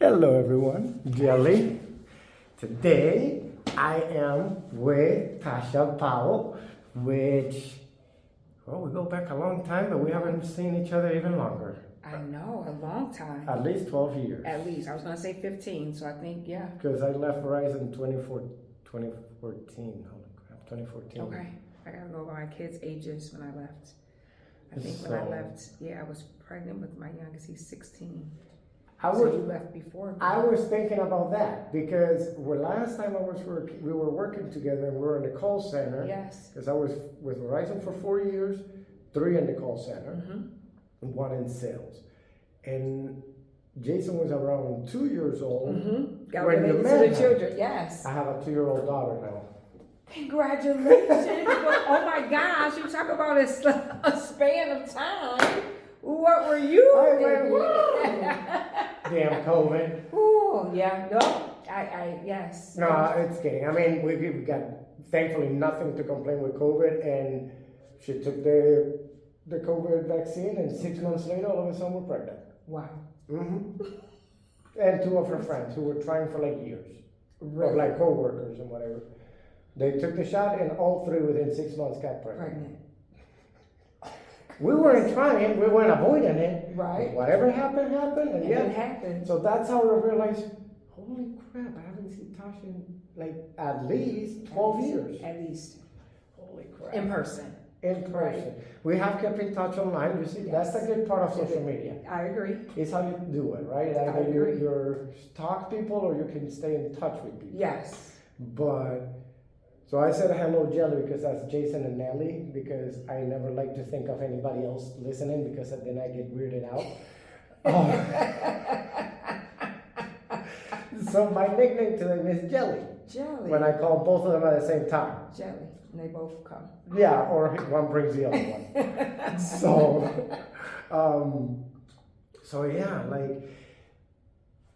Hello everyone, Jelly. Today I am with Tarchia Powell, which, well, we go back a long time, but we haven't seen each other even longer. I know, a long time. At least 12 years. At least. I was going to say 15, so I think, yeah. Because I left Verizon in 2014. Holy crap, 2014. Okay. I got to go by my kids' ages when I left. I think when I left, I was pregnant with my youngest. He's 16. So you left before me. I was thinking about that because last time we were working together and we were in the call center. Yes. Because I was with Verizon for 4 years, 3 in the call center, and 1 in sales. And Jason was around 2 years old. Got related to the children, yes. I have a 2-year-old daughter now. Congratulations. Oh my gosh, you talk about a span of time. What were you thinking? Damn COVID. Oh, yeah, no, yes. No, it's kidding. I mean, we got thankfully nothing to complain with COVID, and she took the COVID vaccine, and 6 months later, all of a sudden, we're pregnant. Wow. And 2 of her friends who were trying for like years, Really? of like co-workers and whatever. They took the shot, and all 3 within 6 months got pregnant. We weren't trying, we weren't avoiding it. Right. Whatever happened, and it happened. So that's how we realized, holy crap, I haven't seen Tasha in like at least 12 years. At least. Holy crap. In person. In person. Right. We have kept in touch online. You see, that's a good part of social media. I agree. It's how you do it, right? Either you stalk people or you can stay in touch with people. Yes. But so I said hello, Jelly, because that's Jason and Nelly, because I never like to think of anybody else listening because then I get weirded out. So my nickname to them is Jelly. Jelly. When I call both of them at the same time. Jelly. And they both come. Yeah, or one brings the other one. So yeah, like,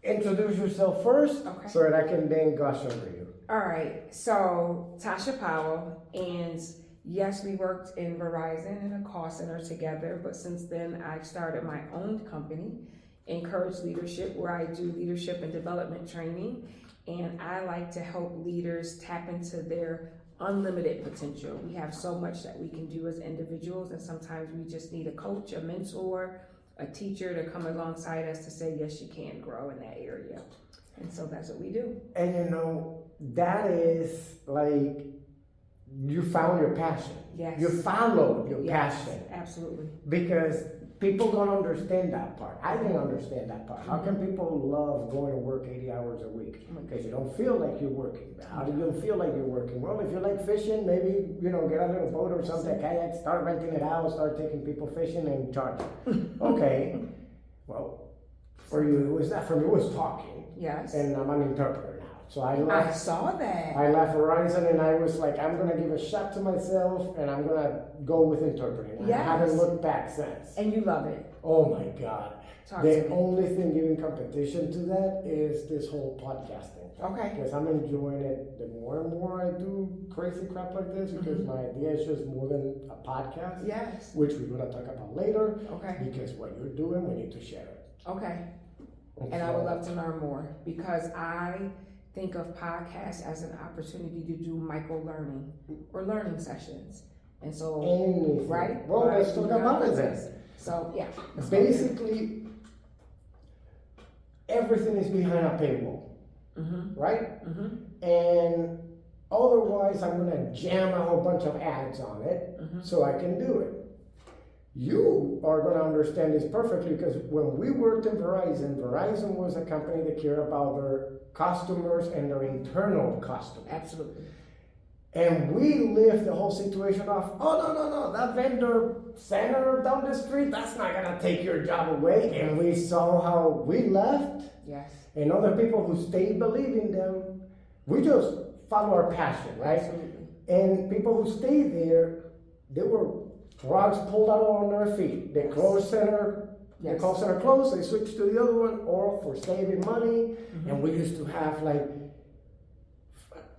introduce yourself first, okay, so that I can then gush over you. All right, so Tarchia Powell, and yes, we worked in Verizon in a call center together, but since then I've started my own company, Encourage Leadership, where I do leadership and development training, and I like to help leaders tap into their unlimited potential. We have so much that we can do as individuals, and sometimes we just need a coach, a mentor, a teacher to come alongside us to say, yes, you can grow in that area. And so that's what we do. And you know, that is like, you found your passion. Yes. You followed your Yes, passion. absolutely. Because people don't understand that part. I didn't understand that part. How can people love going to work 80 hours a week? Because you don't feel like you're working. How do you feel like you're working? Well, if you like fishing, maybe, get a little boat or something, kayak, start renting it out, start taking people fishing and charge. Okay. Well, for you, it was that. For me, it was talking. Yes. And I'm an interpreter now. So I saw that. I left Verizon and I was like, I'm going to give a shot to myself and I'm going to go with interpreting. Yes. I haven't looked back since. And you love it. Oh my God. Talk to me. The only thing giving competition to that is this whole podcasting. Okay. Because I'm enjoying it. The more and more I do crazy crap like this, because my idea is just more than a podcast. Yes. Which we're going to talk about later. Okay. Because what you're doing, we need to share it. Okay. And I would love to learn more, because I think of podcasts as an opportunity to do micro-learning or learning sessions. And so, Anything. right? Well, let's talk about it then. So, yeah. Basically, everything is behind a paywall, right? And otherwise, I'm going to jam a whole bunch of ads on it so I can do it. You are going to understand this perfectly, because when we worked in Verizon, Verizon was a company that cared about their customers and their internal customers. Absolutely. And we lived the whole situation off, no, that vendor center down the street, that's not going to take your job away. And we saw how we left. Yes. And other people who stayed believing them, we just follow our passion, right? Absolutely. And people who stayed there, they were rugs pulled out on their feet. The call center closed, they switched to the other one, or for saving money. And we used to have like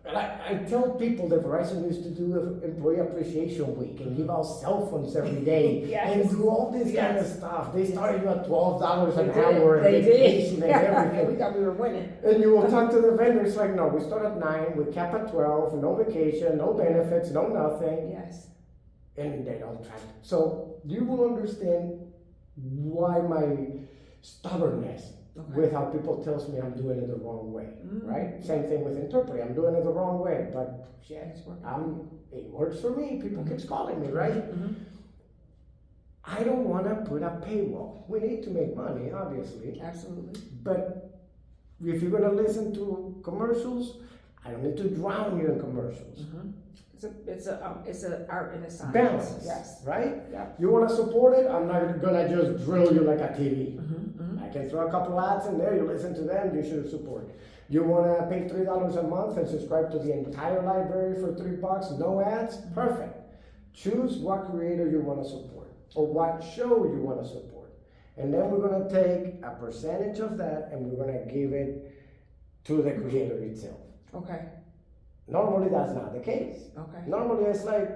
And I tell people that Verizon used to do an employee appreciation week and give out cell phones every day Yes. and do all this kind of stuff. They started you at $12 an They did. hour and They vacation did. and everything. We thought we were winning. And you will talk to the vendors like, no, we start at 9, we cap at 12, no vacation, no benefits, no nothing. Yes. And they don't try. So you will understand why my stubbornness with how people tells me I'm doing it the wrong way, right? Same thing with interpreting. I'm doing it the wrong way, but shit, it works for me. People keeps calling me, right? I don't want to put a paywall. We need to make money, obviously. Absolutely. But if you're going to listen to commercials, I don't need to drown you in commercials. It's a art and a science. Balance, Yes. right? Yeah. You want to support it? I'm not gonna just drill you like a TV. I can throw a couple ads in there. You listen to them. You should support. You want to pay $3 a month and subscribe to the entire library for $3? No ads. Perfect. Choose what creator you want to support or what show you want to support, and then we're gonna take a percentage of that and we're gonna give it to the creator itself. Okay. Normally, that's not the case. Okay. Normally, it's like,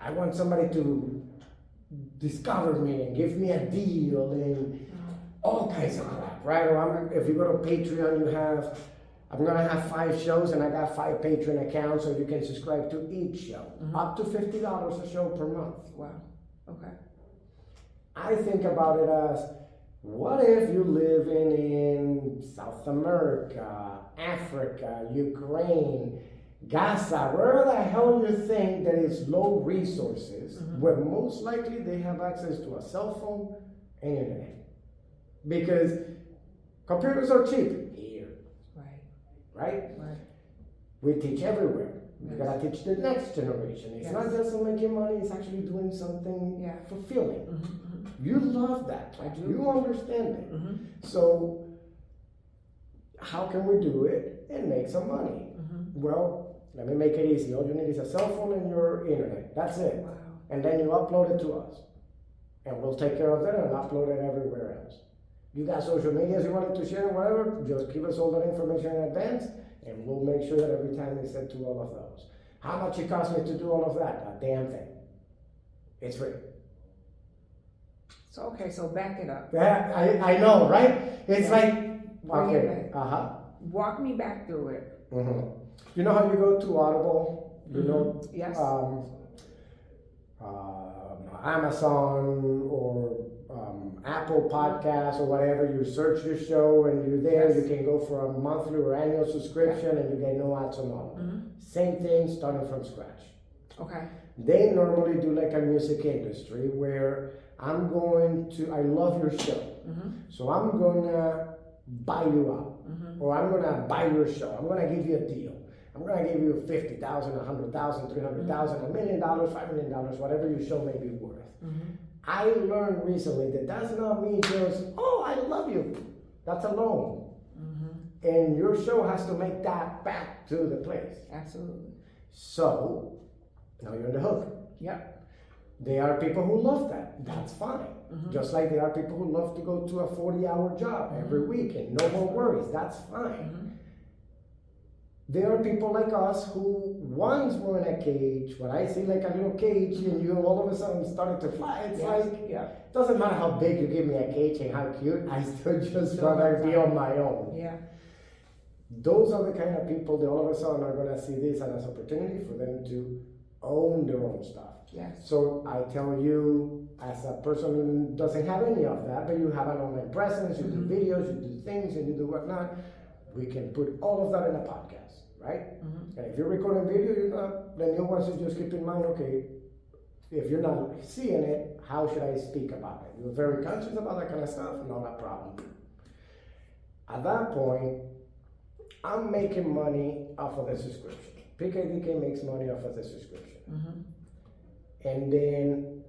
I want somebody to discover me and give me a deal and all kinds of crap, right? Or if you go to Patreon, I'm gonna have 5 shows and I got 5 Patreon accounts, so you can subscribe to each show, up to $50 a show per month. Wow. Okay. I think about it as, what if you live in South America, Africa, Ukraine, Gaza, wherever the hell you think that is low resources, where most likely they have access to a cell phone and internet. Because computers are cheap here, right? We teach everywhere. You gotta teach the next generation. It's not just making money, it's actually doing something fulfilling. You love that. You understand it. So how can we do it and make some money? Well, let me make it easy. All you need is a cell phone and your internet. That's it. Wow. And then you upload it to us. And we'll take care of that and upload it everywhere else. You got social medias you wanted to share, whatever, just give us all that information in advance and we'll make sure that every time we send to all of those. How much it costs me to do all of that? A damn thing. It's free. So back it up. Yeah, I know, right? It's like, okay, walk me back through it. You know how you go to Audible, Yes. Amazon or Apple Podcasts or whatever, you search your show and you're there, you can go for a monthly or annual subscription and you get no ads on all. Same thing, starting from scratch. Okay. They normally do like a music industry where I love your show. So I'm gonna buy you out. Or I'm gonna buy your show. I'm gonna give you a deal. I'm gonna give you $50,000, $100,000, $300,000, $1 million, $5 million, whatever your show may be worth. I learned recently that that's not me just, oh, I love you. That's a loan. And your show has to make that back to the place. Absolutely. So now you're on the hook. Yep. There are people who love that. That's fine. Just like there are people who love to go to a 40-hour job every week and no more worries. That's fine. There are people like us who once were in a cage. When I see like a little cage and you all of a sudden started to fly, it's it doesn't matter how big you give me a cage and how cute, I still just want to be on my own. Yeah. Those are the kind of people that all of a sudden are going to see this as an opportunity for them to own their own stuff. Yes. So I tell you, as a person who doesn't have any of that, but you have an online presence, you do videos, you do things, and you do whatnot, we can put all of that in a podcast, right? And if you're recording video, then you want to just keep in mind, okay, if you're not seeing it, how should I speak about it? You're very conscious about that kind of stuff, not a problem. At that point, I'm making money off of the subscription. PKDK makes money off of the subscription. And then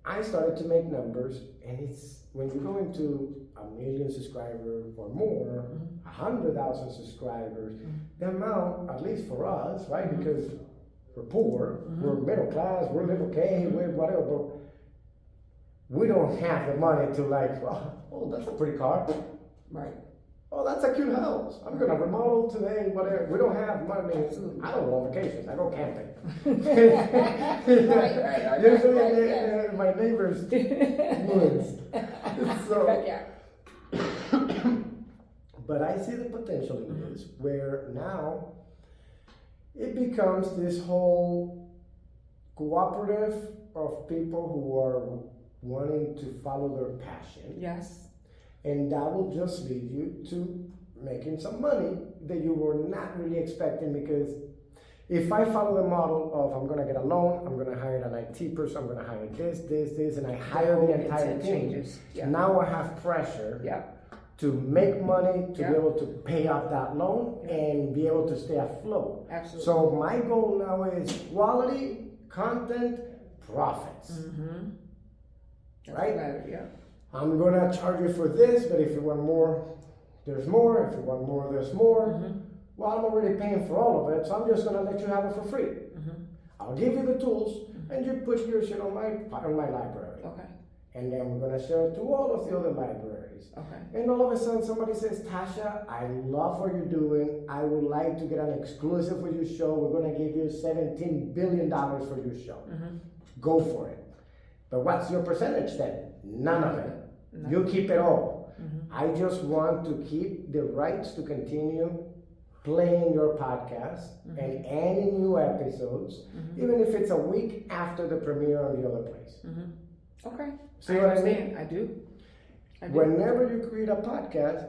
I started to make numbers, and it's when you go into 1 million subscribers or more, 100,000 subscribers, the amount, at least for us, right? Because we're poor, we're middle class, we're live okay, we're whatever, but we don't have the money to like, oh, that's a pretty car. Right. Oh, that's a cute house. I'm gonna remodel today, whatever. We don't have money. I don't go on vacations. I go camping. Right, Usually yeah. my neighbor's woods. So, Yeah. but I see the potential in this, where now it becomes this whole cooperative of people who are wanting to follow their passion. Yes. And that will just lead you to making some money that you were not really expecting, because if I follow the model of I'm gonna get a loan, I'm gonna hire an IT person, I'm gonna hire this, and I hire the entire intent team. changes. Yeah. Now I have pressure Yeah. to make money, to Yeah. be able to pay off that loan and be able to stay afloat. Absolutely. So my goal now is quality, content, profits. Mm-hmm. Right? Yeah. I'm gonna charge you for this, but if you want more, there's more. If you want more, there's more. Mm-hmm. Well, I'm already paying for all of it, so I'm just gonna let you have it for free. Mm-hmm. I'll give you the tools, and you put your shit on my library. Okay. And then we're gonna share it to all of the other libraries. Okay. And all of a sudden somebody says, Tasha, I love what you're doing. I would like to get an exclusive with your show. We're gonna give you $17 billion for your show. Mm-hmm. Go for it. But what's your percentage then? None of it. No. You keep it all. Mm-hmm. I just want to keep the rights to continue playing your podcast and adding new episodes, even if it's a week after the premiere on the other place. Mm-hmm. Okay. See I what I understand. mean? I do. Whenever you create a podcast,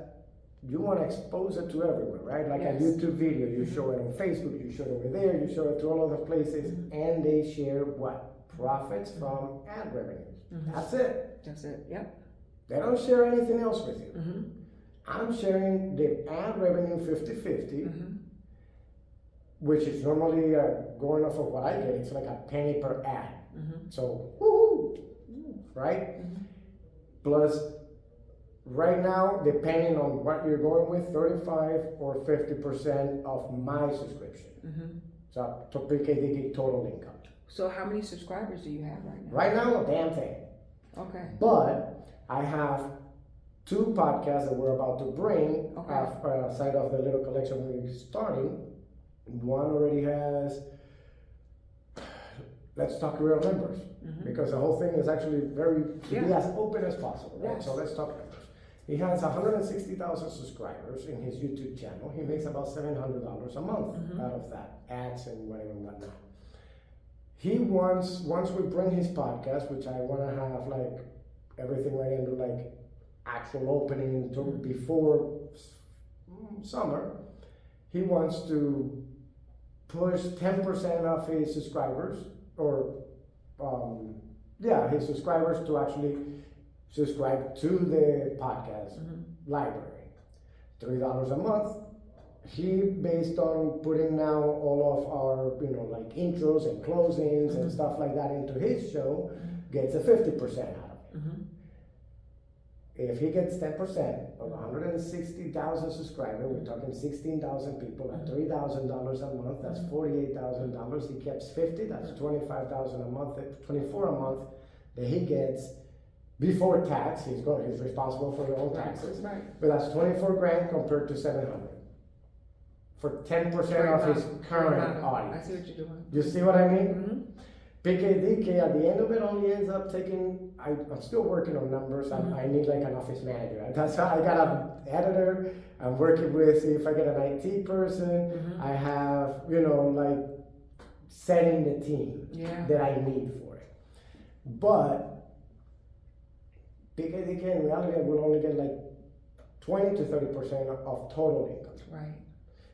you want to expose it to everywhere, right? Like Yes. a YouTube video, you show it on Facebook, you show it over there, you show it to all other places, and they share what? Profits from ad revenues. That's it. That's it. Yep. They don't share anything else with you. Mm-hmm. I'm sharing the ad revenue 50-50, Mm-hmm. which is normally going off of what I get. It's like a penny per ad. Mm-hmm. So, woohoo, right? Plus, right now, depending on what you're going with, 35 or 50% of my subscription. Mm-hmm. So, to PKDK total income. So how many subscribers do you have right now? Right now, a damn thing. Okay. But I have 2 podcasts that we're about to bring aside of the little collection we're starting. One already has, let's talk real numbers, because the whole thing is actually be as open as possible, right? Yes. So let's talk numbers. He has 160,000 subscribers in his YouTube channel. He makes about $700 a month out of that, ads and whatever and whatnot. He wants, once we bring his podcast, which I want to have like everything ready and do like actual opening until before summer, he wants to push 10% of his subscribers, or his subscribers to actually subscribe to the podcast library. $3 a month. He, based on putting now all of our, like intros and closings and stuff like that into his show, gets a 50% out of it. If he gets 10% of 160,000 subscribers, we're talking 16,000 people at $3,000 a month, that's $48,000. He gets 50, that's $25,000 a month, 24 a month that he gets before tax. He's responsible for his own taxes. Right. But that's 24 grand compared to 700 for 10% of his current I audience. see what you're doing. You see what I mean? Mm-hmm. PKDK at the end of it only ends up taking, I'm still working on numbers. I need like an office manager. That's how I got an editor. I'm working with, see if I get an IT person. I have, like setting the team that I need for it. But PKDK in reality will only get like 20 to 30% of total income. Right.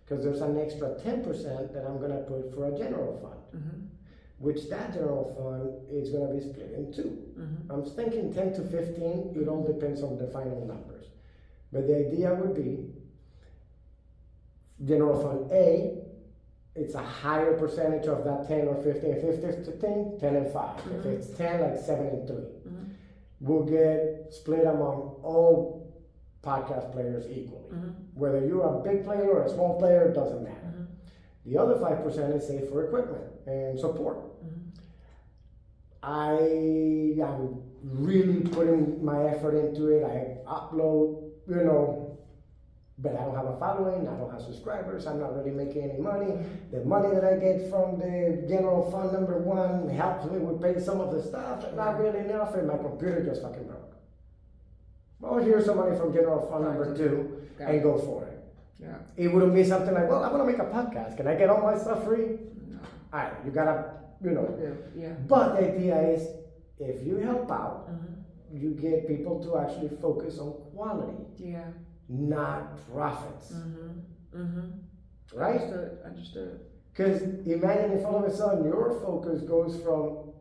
Because there's an extra 10% that I'm gonna put for a general fund. Which that general fund is going to be split in 2. I'm thinking 10 to 15. It all depends on the final numbers. But the idea would be general fund A, it's a higher percentage of that 10 or 15. If it's 15, 10 and 5. If it's 10, like 7 and 3. Will get split among all podcast players equally. Whether you're a big player or a small player, it doesn't matter. The other 5% is saved for equipment and support. I am really putting my effort into it. I upload, but I don't have a following, I don't have subscribers, I'm not really making any money. The money that I get from the general fund number one helps me with pay some of the stuff, but not really enough, and my computer just fucking broke. Well, here's some money from general fund number two, and go for it. Yeah. It wouldn't be something like, well, I want to make a podcast. Can I get all my stuff free? No. All right, you gotta, Yeah. But the idea is, if you help out, you get people to actually focus on quality, not profits. Right? Understood. Because imagine if all of a sudden your focus goes from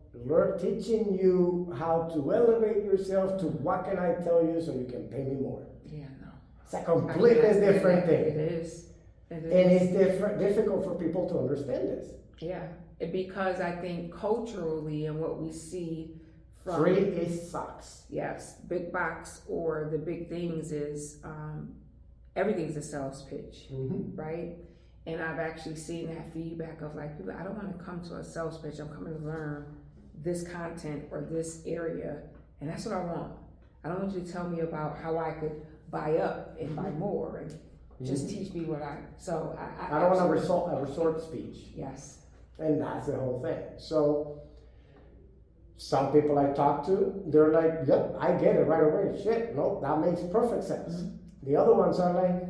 teaching you how to elevate yourself to what can I tell you so you can pay me more. Yeah, no. It's a completely different thing. It is. And it's difficult for people to understand this. Yeah, because I think culturally and what we see from free is sucks. Yes, big box or the big things is everything's a sales pitch, right? And I've actually seen that feedback of like, people, I don't want to come to a sales pitch. I'm coming to learn this content or this area, and that's what I want. I don't want you to tell me about how I could buy up and buy more, and just teach me what I. So I don't want a resort speech. Yes. And that's the whole thing. So some people I talk to, they're like, yep, I get it right away. Shit, no, that makes perfect sense. The other ones are like,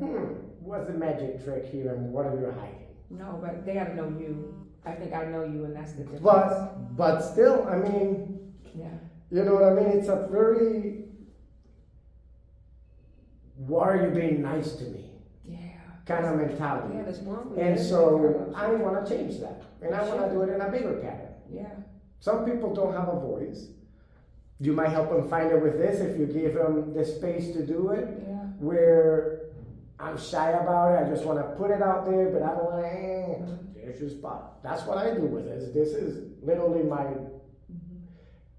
what's the magic trick here and what are you hiding? No, but they gotta know you. I think I know you, and that's the difference. But still, I mean, you know what I mean? It's a very, why are you being nice to me? Kind of mentality. Yeah, this world. And so I want to change that. And I want to do it in a bigger pattern. Yeah. Some people don't have a voice. You might help them find it with this if you give them the space to do it. Yeah. Where I'm shy about it. I just want to put it out there, but I don't want to, there's your spot. That's what I do with this. This is literally my,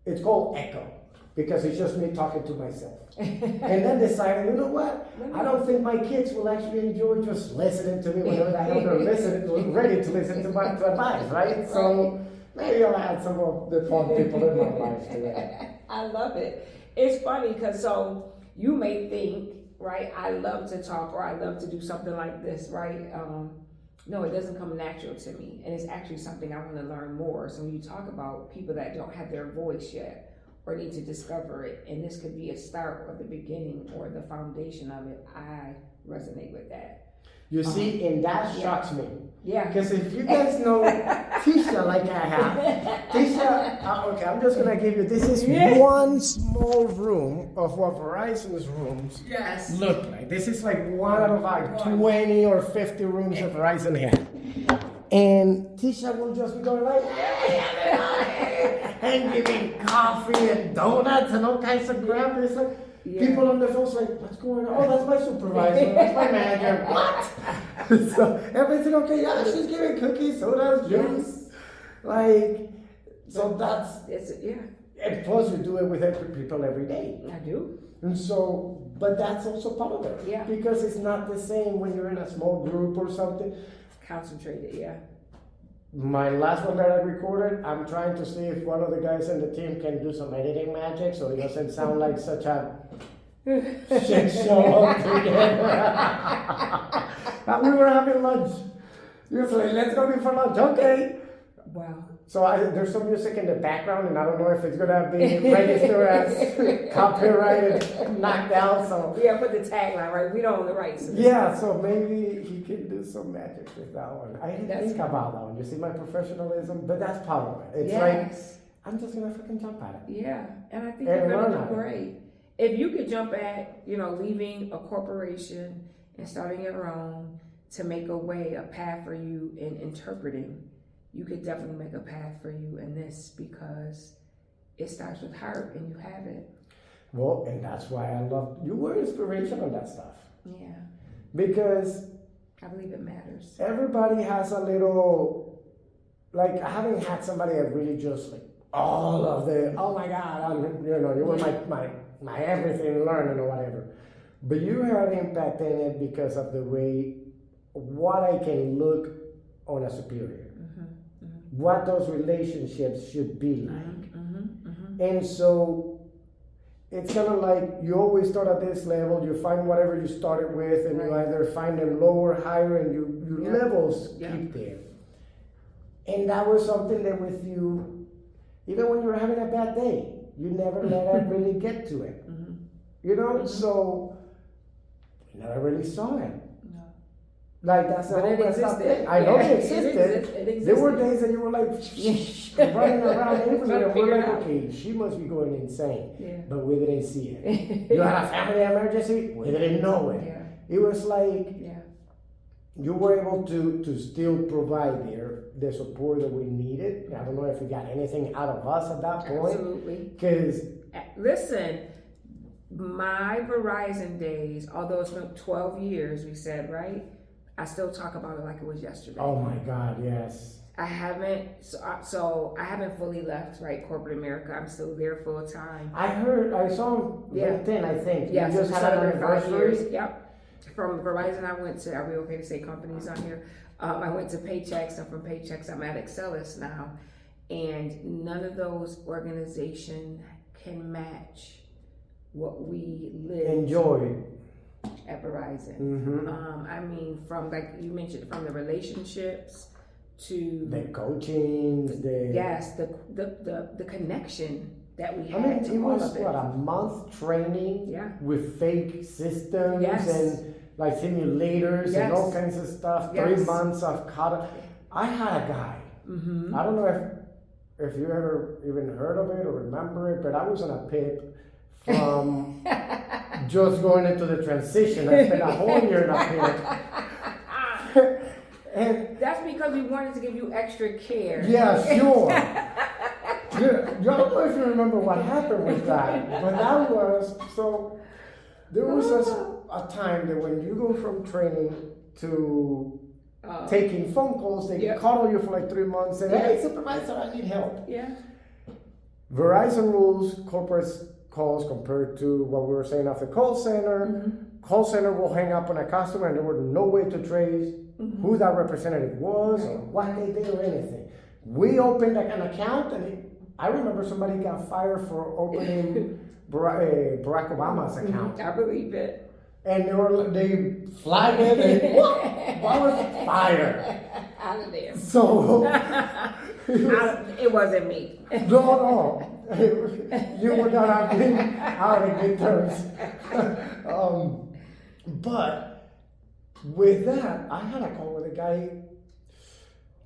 it's called echo. Because it's just me talking to myself. And then deciding, you know what? I don't think my kids will actually enjoy just listening to me whenever the hell they're ready to listen to my advice, right? So maybe I'll add some of the fun people in my life to that. I love it. It's funny because so you may think, right, I love to talk or I love to do something like this, right? No, it doesn't come natural to me. And it's actually something I want to learn more. So when you talk about people that don't have their voice yet, or need to discover it, and this could be a start or the beginning or the foundation of it, I resonate with that. You see, and that shocks me. Yeah. Because if you guys know Tisha like I have, Tisha, okay, I'm just going to give you, this is one small room of what Verizon's rooms look like. This is like one out of like 20 or 50 rooms that Verizon had. And Tisha will just be going like, and giving coffee and donuts and all kinds of crap. It's like people on the phone's like, what's going on? Oh, that's my supervisor. That's my manager. What? So everything okay? Yeah, she's giving cookies, sodas, juice. Like, so that's And plus, you do it with people every day. I do. And so, but that's also part of it. Yeah. Because it's not the same when you're in a small group or something. Concentrated, My last one that I recorded, I'm trying to see if one of the guys in the team can do some editing magic so it doesn't sound like such a shit show altogether. But we were having lunch. He was like, let's go in for lunch. Okay. Wow. So there's some music in the background, and I don't know if it's gonna be registered as copyrighted, knocked out. So put the tagline right. We don't own the rights. So maybe he can do some magic with that one. I didn't think about that one. You see my professionalism, but that's part of it. It's like I'm just gonna freaking jump at it. Yeah, and I think you're gonna do great. If you could jump at, leaving a corporation and starting your own to make a path for you in interpreting. You could definitely make a path for you in this because it starts with heart and you have it. Well, and that's why I love you. Were inspiration on that stuff. Yeah. Because I believe it matters. Everybody has a little, like I haven't had somebody that really just like all of the, oh my God, you were my everything learning or whatever. But you had impact in it because of the way, what I can look on a superior. What those relationships should be like. And so it's kind of like you always start at this level, you find whatever you started with, and you Right. either find them lower, higher, and your Yeah. levels Yeah. keep there. And that was something that with you, even when you were having a bad day, you never let it really get to it. Mm-hmm. You know, Mhm. so you never really saw it. No. Like that's the But whole it messed up existed. thing. I know Yeah, it existed. It existed. There were days that you were like running around everywhere. Trying to We're figure like, it out. okay, she must be going insane. Yeah. But we didn't see it. You had a family emergency, we didn't know it. Yeah. It was like Yeah. you were able to still provide the support that we needed. I don't know if you got anything out of us at that point. Absolutely. Because Listen, my Verizon days, although it's been 12 years, we said, right? I still talk about it like it was yesterday. oh my God, yes. I haven't, so I haven't fully left, right, corporate America. I'm still there full time. I saw on Yeah. LinkedIn, I think. Yes, You just we had an celebrated 5 anniversary. years. Yep. From Verizon, I went to, are we okay to say companies on here? I went to Paychex, and from Paychex, I'm at Excelis now. And none of those organizations can match what we live Enjoy. at Verizon. Mm-hmm. I mean, from, like you mentioned, from the relationships to The coaching, the yes, the connection that we I had mean, to it all was of it. what a month training Yeah. with fake systems Yes. and like simulators Yes. and all kinds of stuff. Yes. 3 months of college. I had a guy. Mm-hmm. I don't know if you ever even heard of it or remember it, but I was on a PIP from just going into the transition. I spent a whole year in a PIP. And That's because we wanted to give you extra care. yeah, sure. I don't know if you remember what happened with that, but that was so. There was a time that when you go from training to taking phone calls, they Yeah. call you for like 3 months and Yeah. hey, supervisor, I need help. Yeah. Verizon rules corporate calls compared to what we were saying off the call center. Mm-hmm. Call center will hang up on a customer and there was no way to trace who that representative was or what they did or anything. We opened an account and I remember somebody got fired for opening Barack Obama's account. I believe it. And they flagged it and what was fired. Out of there. So It wasn't me. no. You would not have been out of good terms. But with that, I had a call with a guy.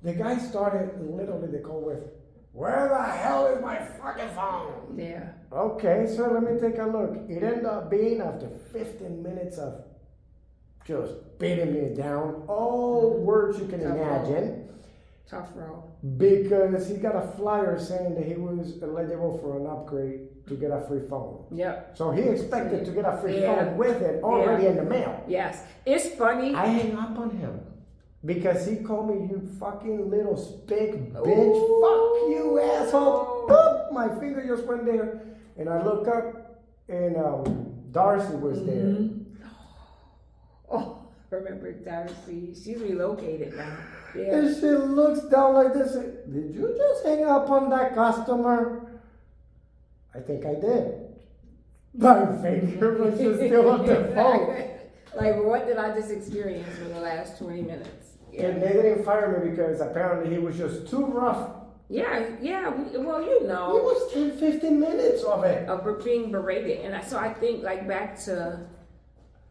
The guy started literally the call with, "Where the hell is my fucking phone?" Yeah. Okay, so let me take a look. It ended up being after 15 minutes of just beating me down, all words you can Tough imagine, Tough role. because he got a flyer saying that he was eligible for an upgrade to get a free phone. Yep. So he expected to get a free Yeah. phone with it already in the mail. Yes. It's funny. I hang up on him because he called me, "You fucking little spick bitch, Ooh. fuck you asshole." Boop, my finger just went there, and I look up, and Darcy was there. Mhm. Oh, remember Darcy? She's relocated now. Yeah. And she looks down like this. And, "Did you just hang up on that customer?" I think I did. My finger was just still on the phone. Like, what did I just experience for the last 20 minutes? And they didn't fire me because apparently he was just too rough. Yeah. Well, you It know, was 10, 15 minutes of it. of being berated. And so I think, like, back to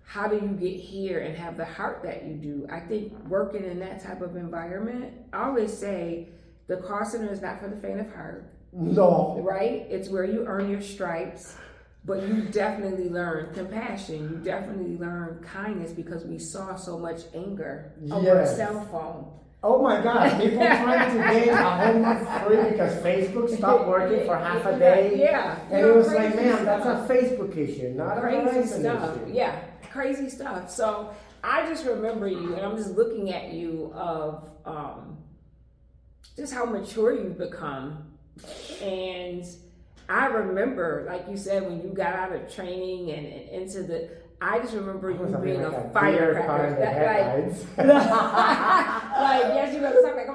how do you get here and have the heart that you do? I think working in that type of environment, I always say the call center is not for the faint of heart, No. right? It's where you earn your stripes, but you definitely learn compassion. You definitely learn kindness because we saw so much anger over a Yes. cell phone. Oh my God, people trying to get a whole month free because Facebook stopped working for half a day. Yeah. And it was like, man, that's a Facebook issue, not a Crazy Verizon stuff. issue. Yeah, crazy stuff. So I just remember you, and I'm just looking at you of just how mature you've become. And I remember, like you said, when you got out of training and into the, I just remember you being a firecracker. Like, yes, you gotta talk like,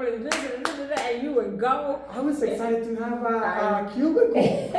and you would go. I was excited to have a cubicle.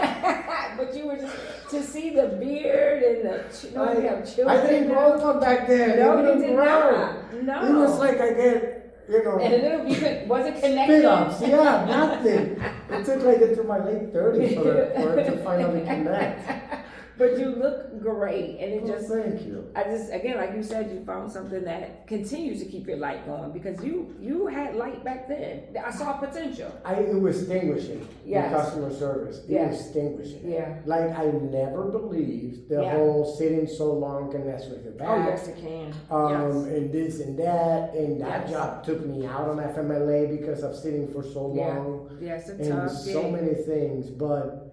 But you were just to see the beard and the you have children. I didn't grow one back then. No, it you did not. No. It was like I get, And a little bit wasn't spit connected. ups. Yeah, nothing. It took like into my late 30s for it to finally connect. But you look great, and it just. Thank you. I just again, like you said, you found something that continues to keep your light going because you had light back then. I saw potential. It was distinguishing. Yes. The customer service. It Yes. was distinguishing. Yeah. Like I never believed the Yeah. whole sitting so long can mess with your back. Oh yes, it can. Yes. And this and that, and that Yes. job took me out on FMLA because of sitting for so Yeah. long. Yes, it's And tough. so gig. many things, but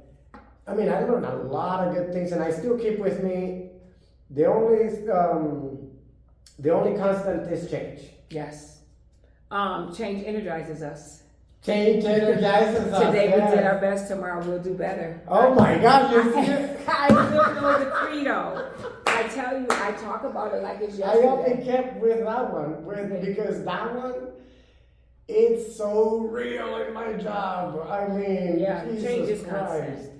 I mean, I learned a lot of good things, and I still keep with me. The only constant is change. Yes. Change energizes us. Change energizes us. Today yes. we did our best. Tomorrow we'll do better. Oh my gosh, you see it? I still know the credo. I tell you, I talk about it like it's I only yesterday. kept with that one, because that one, it's so real in my job. I mean, Yeah, change Jesus is Christ. constant.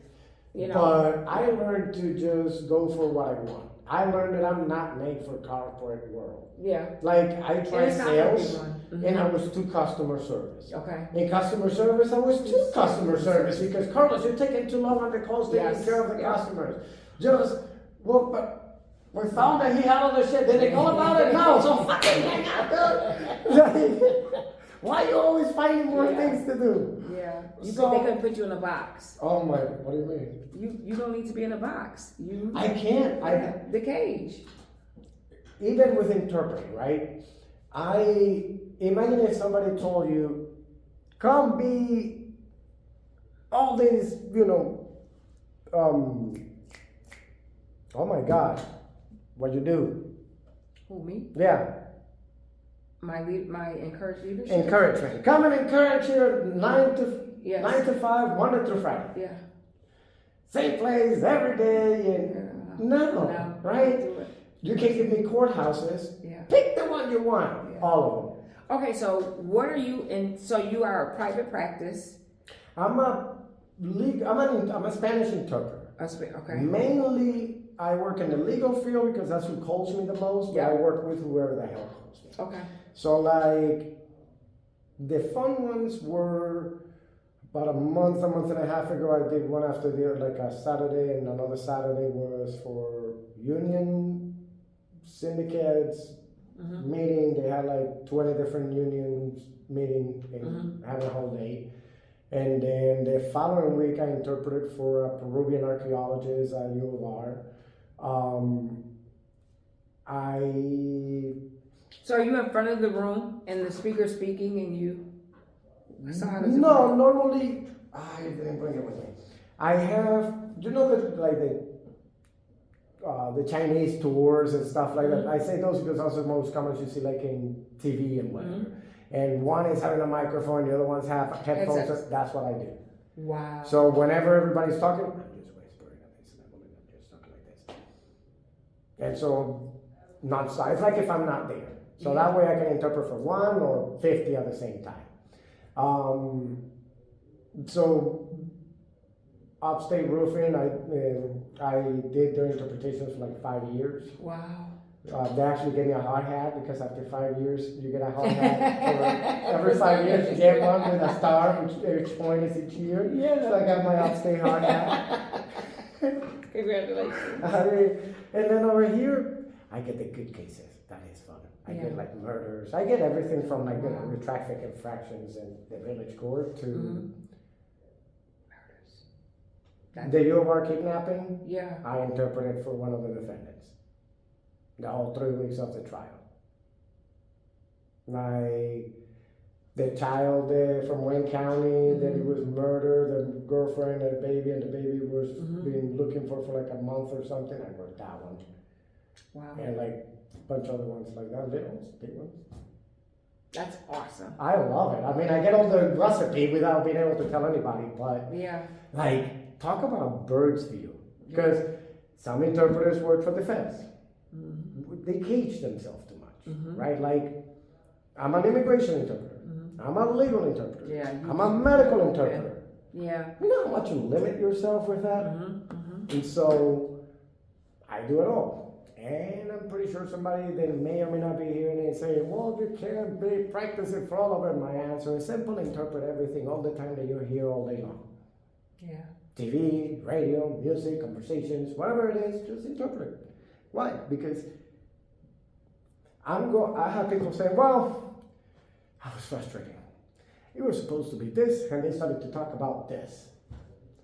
You know. But I learned to just go for what I want. I learned that I'm not made for corporate world. Yeah. Like I tried it's not for sales, everyone. Mhm. and I was too customer service. Okay. In customer service, I was too customer service because Carlos, you're taking too long on the calls taking Yes. care of the Yeah. customers. Just well, but we found that he had all the shit. Then they go about it now. So fucking hang out, dude. Why are you always finding more Yeah. things to do? Yeah. So- They couldn't put you in a box. Oh my! What do you mean? You don't need to be in a box. I can't. The cage. Even with interpreting, right? I imagine if somebody told you, come be all these, oh my God, what you do? Who, me? Yeah, My encouraged leadership. encouragement. Come and encourage your 9 to Yes. 9 to 5, Monday through Friday. Yeah. Same place every day, and no, right? Do it. You can give me courthouses. Yeah. Pick the one you want. Yeah. All of them. Okay, so what are you in? So you are a private practice. I'm a Spanish interpreter. Okay. Mainly, I work in the legal field because that's who calls me the most, but Yeah. I work with whoever the hell calls me. Okay. So, like, the fun ones were about a month and a half ago. I did one after the other, like a Saturday, and another Saturday was for union syndicates meeting. They had like 20 different unions meeting and having a whole day. And then the following week, I interpreted for a Peruvian archaeologist at U of R. So are you in front of the room and the speaker speaking and you? So how does it No, work? normally I didn't bring it with me. I have, the Chinese tours and stuff like that. I say those because those are the most common you see like in TV and whatever. And one is having a microphone, the other one's headphones. Headsets. That's what I do. Wow. So whenever everybody's talking, I'm just whispering and this and that, I'm just talking like this. And so, non-stop. It's like if I'm not there. So that way I can interpret for 1 or 50 at the same time. So, upstate roofing, I did their interpretations for like 5 years. Wow. They actually gave me a hard hat because after 5 years you get a hard hat. Every 5 years you get one with a star, which each point is each year. Yeah. So I got my upstate hard hat. Congratulations. And then over here, I get the good cases. That is fun. I get like murders. I get everything from like the traffic infractions in the village court to the U of R kidnapping. Yeah. I interpreted for one of the defendants. The whole 3 weeks of the trial. Like the child from Wayne County that he was murdered, the girlfriend and the baby was being looking for like a month or something. I wrote that one. Wow. And like a bunch of other ones like that, little ones, big ones. That's awesome. I love it. I mean, I get all the recipe without being able to tell anybody, but like, talk about bird's view. Because some interpreters work for the feds. They cage themselves too much, right? Like, I'm an immigration interpreter. I'm a legal interpreter. I'm a medical interpreter. Yeah. You know how much you limit yourself with that? And so I do it all. And I'm pretty sure somebody that may or may not be hearing it say, well, you can't be practicing for all of it. My answer is simple: interpret everything all the time that you're here all day long. Yeah. TV, radio, music, conversations, whatever it is, just interpret it. Why? Because I have people say, well, I was frustrated. It was supposed to be this, and they started to talk about this.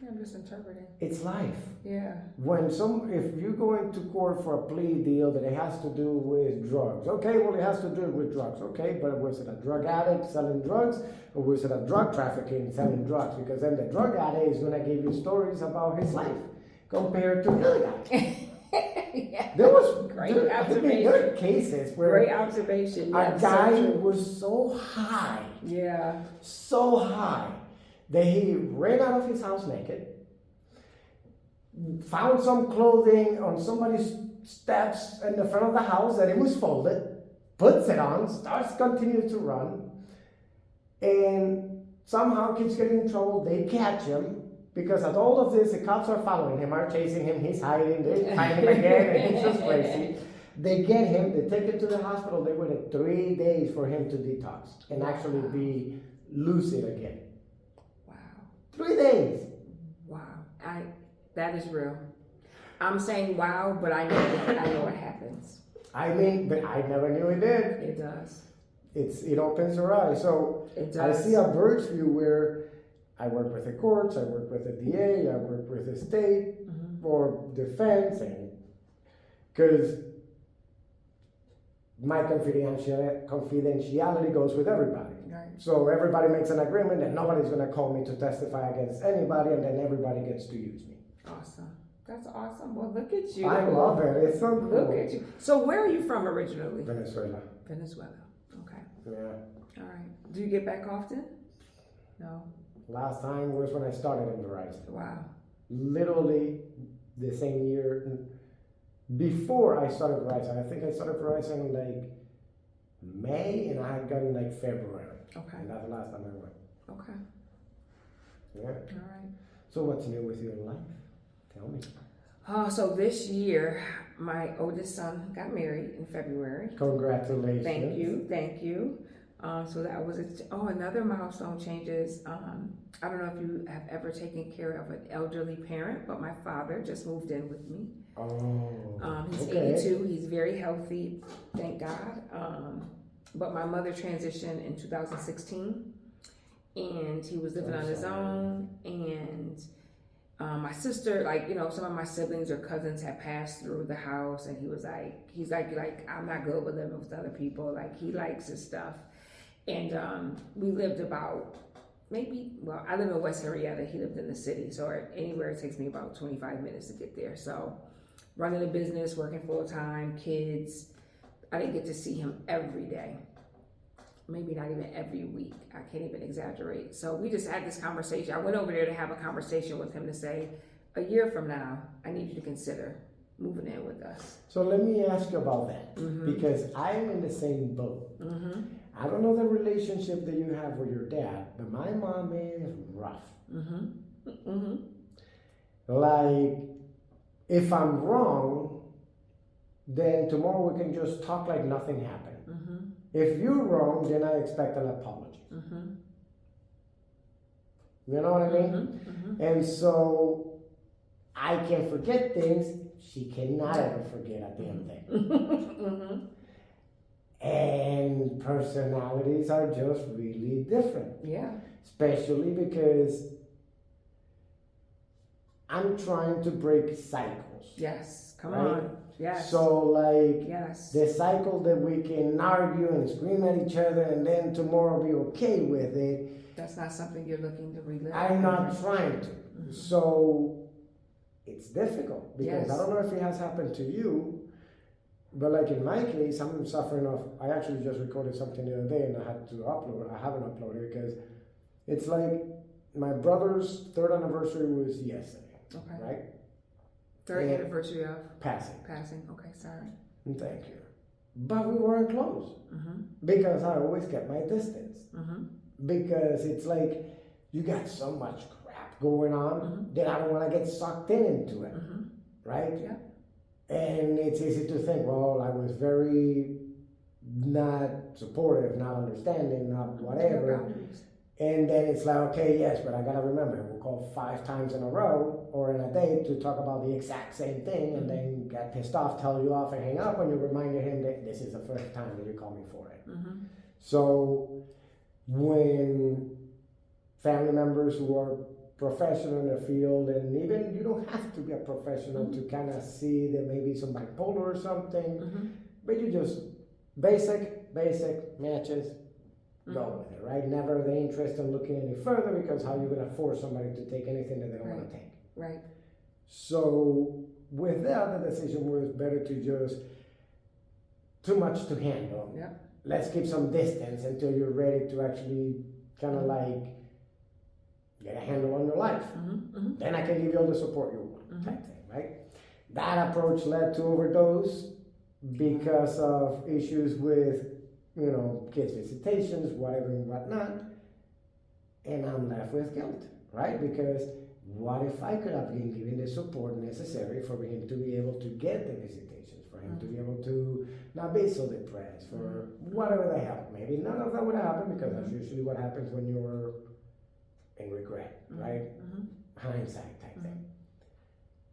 I'm just interpreting. It's life. Yeah. If you go into court for a plea deal that it has to do with drugs, okay, well, it has to do with drugs, okay, but was it a drug addict selling drugs, or was it a drug trafficking selling drugs? Because then the drug addict is going to give you stories about his life compared to the other guy. Yeah. There was Great there are cases where Great observation. a guy was so high, so high, that he ran out of his house naked, found some clothing on somebody's steps in the front of the house that it was folded, puts it on, starts continuing to run, and somehow keeps getting in trouble. They catch him. Because at all of this, the cops are following him, are chasing him, he's hiding, they find him again, and he's just crazy. They get him, they take him to the hospital, they waited 3 days for him to detox and actually be lucid again. Wow. 3 days. Wow. That is real. I'm saying wow, but I know it happens. I mean, but I never knew it did. It does. It opens your eyes. So It I does. see a bird's view where I work with the courts, I work with the DA, I work with the state or defense, and because my confidentiality goes with everybody. Right. So everybody makes an agreement that nobody's going to call me to testify against anybody, and then everybody gets to use me. Awesome. That's awesome. Well, look at you. I love it. It's so cool. Look at you. So where are you from originally? Venezuela. Venezuela. Okay. Yeah. All right. Do you get back often? No. Last time was when I started in Verizon. Wow. Literally the same year before I started Verizon. I think I started Verizon like May, and I had gotten like February. Okay. And that's the last time I went. Okay. Yeah. All right. So what's new with you in life? Tell me. So this year, my oldest son got married in February. Congratulations. Thank you. Thank you. So that was another milestone changes. I don't know if you have ever taken care of an elderly parent, but my father just moved in with me. Oh. He's okay. 82. He's very healthy, thank God. But my mother transitioned in 2016, and he was living on his own. And my sister, some of my siblings or cousins had passed through the house, and he's like, I'm not good with living with other people. Like, he likes his stuff. And we lived I live in West Henrietta, he lived in the city, so anywhere it takes me about 25 minutes to get there. So running a business, working full time, kids, I didn't get to see him every day, maybe not even every week. I can't even exaggerate. So we just had this conversation. I went over there to have a conversation with him to say, a year from now, I need you to consider moving in with us. So let me ask you about that, because I'm in the same boat. I don't know the relationship that you have with your dad, but my mom is rough. Like, if I'm wrong, then tomorrow we can just talk like nothing happened. If you're wrong, then I expect an apology. You know what I mean? And so I can forget things. She cannot ever forget a damn thing. And personalities are just really different. Yeah. Especially because I'm trying to break cycles. Yes. Come right? on. Yes. So yes. the cycle that we can argue and scream at each other and then tomorrow be okay with it. That's not something you're looking to relive. I'm not trying to. So it's difficult because Yes. I don't know if it has happened to you. But like in my case, I'm suffering I actually just recorded something the other day and I had to upload. I haven't uploaded because it's like my brother's 3rd anniversary was yesterday. Okay. Right? 3rd anniversary of Passing. Okay, sorry. Thank you. But we weren't close because I always kept my distance. Because it's like you got so much crap going on, then I don't want to get sucked into it, right? Yeah. And it's easy to think, well, I was very not supportive, not understanding, not whatever. And then it's like, okay, yes, but I gotta remember, we'll call 5 times in a row or in a day to talk about the exact same thing, and then get pissed off, tell you off, and hang up when you reminded him that this is the first time that you call me for it. So when family members who are professional in the field, and even you don't have to be a professional to kind of see that maybe some bipolar or something, but you just basic matches. Go with it, right? Never the interest in looking any further, because how are you going to force somebody to take anything that they don't want to take? Right. So with that, the decision was better to just too much to handle. Yeah. Let's keep some distance until you're ready to actually kind of like get a handle on your life. Then I can give you all the support you want, type thing, right? That approach led to overdose because of issues with, kids' visitations, whatever and whatnot. And I'm left with guilt, right? Because what if I could have been given the support necessary for him to be able to get the visitations, for him to be able to not be so depressed, for whatever the hell. Maybe none of that would happen, because that's usually what happens when you're in regret, right? Hindsight type thing.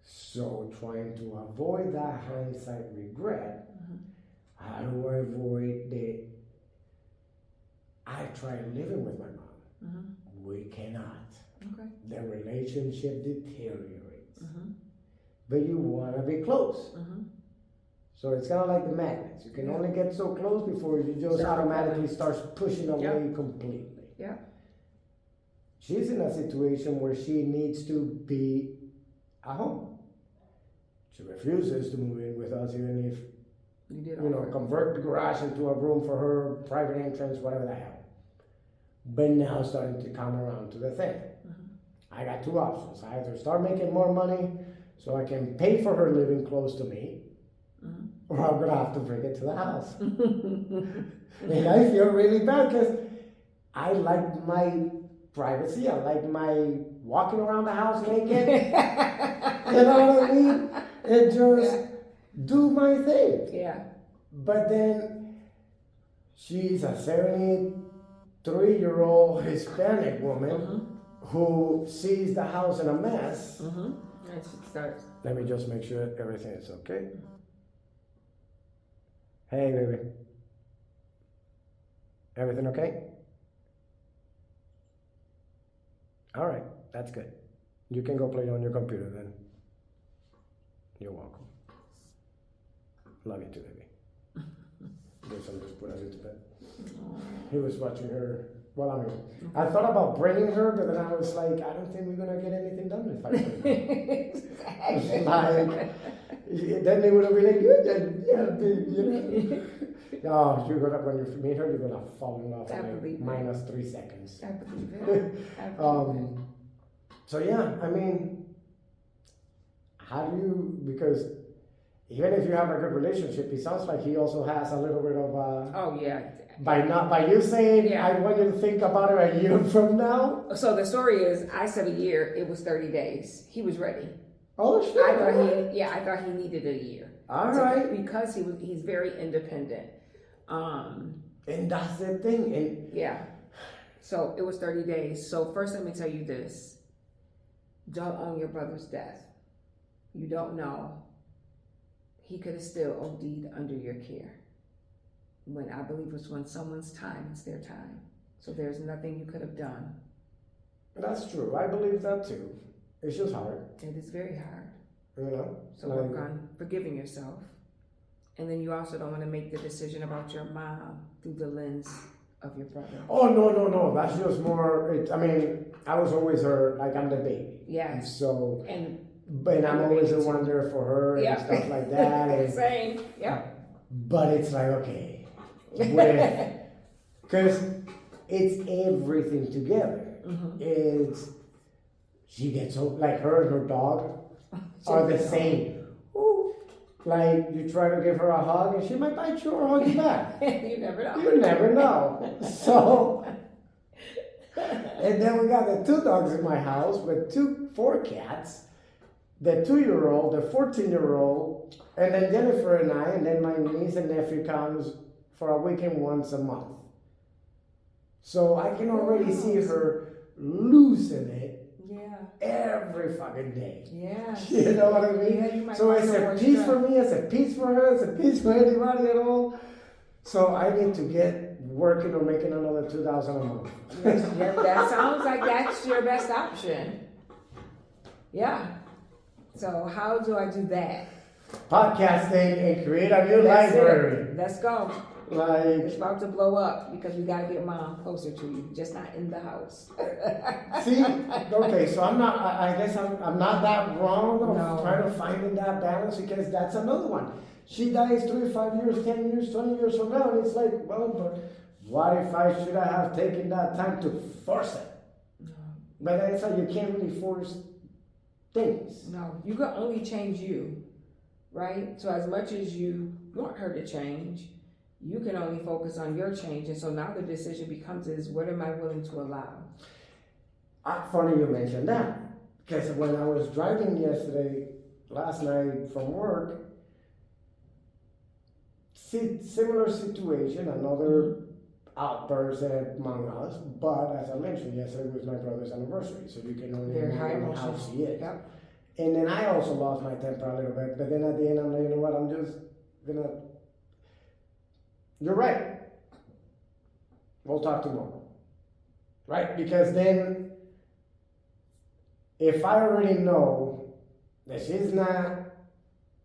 So trying to avoid that hindsight regret, how do I avoid the, I tried living with my mom. We cannot. Okay. The relationship deteriorates. But you want to be close. So it's kind of like the magnets. You can only get so close before you just automatically starts pushing away completely. Yeah. She's in a situation where she needs to be at home. She refuses to move in with us, even if convert the garage into a room for her, private entrance, whatever the hell. But now starting to come around to the thing. I got 2 options. I either start making more money so I can pay for her living close to me, or I'm gonna have to bring it to the house. And I feel really bad, because I like my privacy. I like my walking around the house naked. You know what I mean? And just do my thing. Yeah. But then she's a 73-year-old Hispanic woman who sees the house in a mess. And she starts. Let me just make sure everything is okay. Hey, baby. Everything okay? All right, that's good. You can go play on your computer then. You're welcome. Love you too, baby. Guess I'll just put her to bed. He was watching her. Well, I mean, I thought about bringing her, but then I was like, I don't think we're gonna get anything done if I bring her. Then they would have been like, good, then, Oh, you're gonna, when you meet her, you're gonna fall in love in like -3 seconds. I believe it. So yeah, I mean, how do you, because even if you have a good relationship, it sounds like he also has a little bit of by you saying, I want you to think about it a year from now. So the story is, I said a year, it was 30 days. He was ready. Oh shit. I thought he needed a year. All right. Because he's very independent. And that's the thing. And so it was 30 days. So first let me tell you this. Don't own your brother's death. You don't know. He could have still OD'd under your care. When I believe it's when someone's time, it's their time. So there's nothing you could have done. That's true. I believe that too. It's just hard. It is very hard. So work on forgiving yourself. And then you also don't want to make the decision about your mom through the lens of your brother. Oh, no. That's just more, I was always I'm the baby. Yeah. So, but I'm always the one there for her and stuff like that. And, same. Yeah. But it's like, okay. Because it's everything together. It's, she gets so, like her and her dog are the same. Like, you try to give her a hug and she might bite you or hug you back. You never know. You never know. So, And then we got the 2 dogs in my house with 4 cats, the 2-year-old, the 14-year-old, and then Jennifer and I, and then my niece and nephew comes for a weekend once a month. So I can already see her losing it every fucking day. Yeah. You know what I mean? Yeah, you might so want it's to a watch piece that. for me, it's a piece for her, it's a piece for anybody at all. So I need to get working or making another $2,000 a month. Yeah, that sounds like that's your best option. Yeah. So how do I do that? Podcasting and create a new That's library. it. Let's go. It's Like, about to blow up because we gotta get mom closer to you, just not in the house. see, okay, so I guess I'm not that wrong of No. trying to find that balance, because that's another one. She dies 3, 5 years, 10 years, 20 years from now, and it's like, well, but what if I should have taken that time to force it? No. But that's how you can't really force things. No, you can only change you, right? So as much as you want her to change, you can only focus on your change. And so now the decision becomes is, what am I willing to allow? Funny you mentioned that, because when I was driving last night from work, similar situation, another outburst among us, but as I mentioned, yesterday was my brother's anniversary, so you can only Very high imagine how emotions. she is. Yep. And then I also lost my temper a little bit, but then at the end I'm like, you know what, I'm just gonna, you're right, we'll talk tomorrow, right? Because then, if I already know that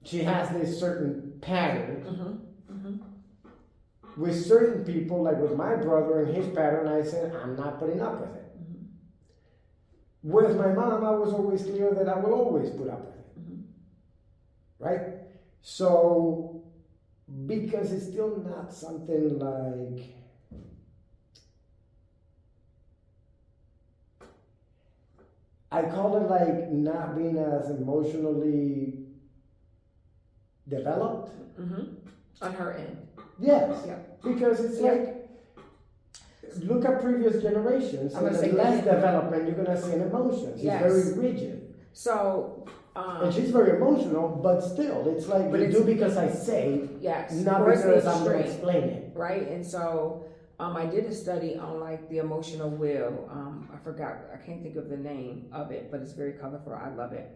she has this certain pattern, with certain people, like with my brother and his pattern, I said, I'm not putting up with it. With my mom, I was always clear that I will always put up with it. Right? So, because it's still not something like, I call it like not being as emotionally developed. On her end. Yes. Yep. Because it's like, look at previous generations. I'm gonna And say less that. development, you're gonna see in emotions. It's Yes. very rigid. So, And she's very emotional, but still, it's like, But you it's- do because I say, yes. not Or it's the because I'm gonna extreme, explain it. right? And so, I did a study on like the emotional wheel. I can't think of the name of it, but it's very colorful. I love it.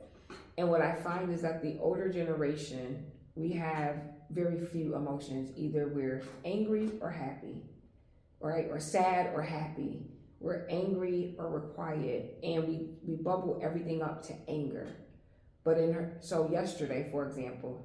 And what I find is that the older generation, we have very few emotions. Either we're angry or happy, right? Or sad or happy. We're angry or we're quiet, and we bubble everything up to anger. But so yesterday, for example,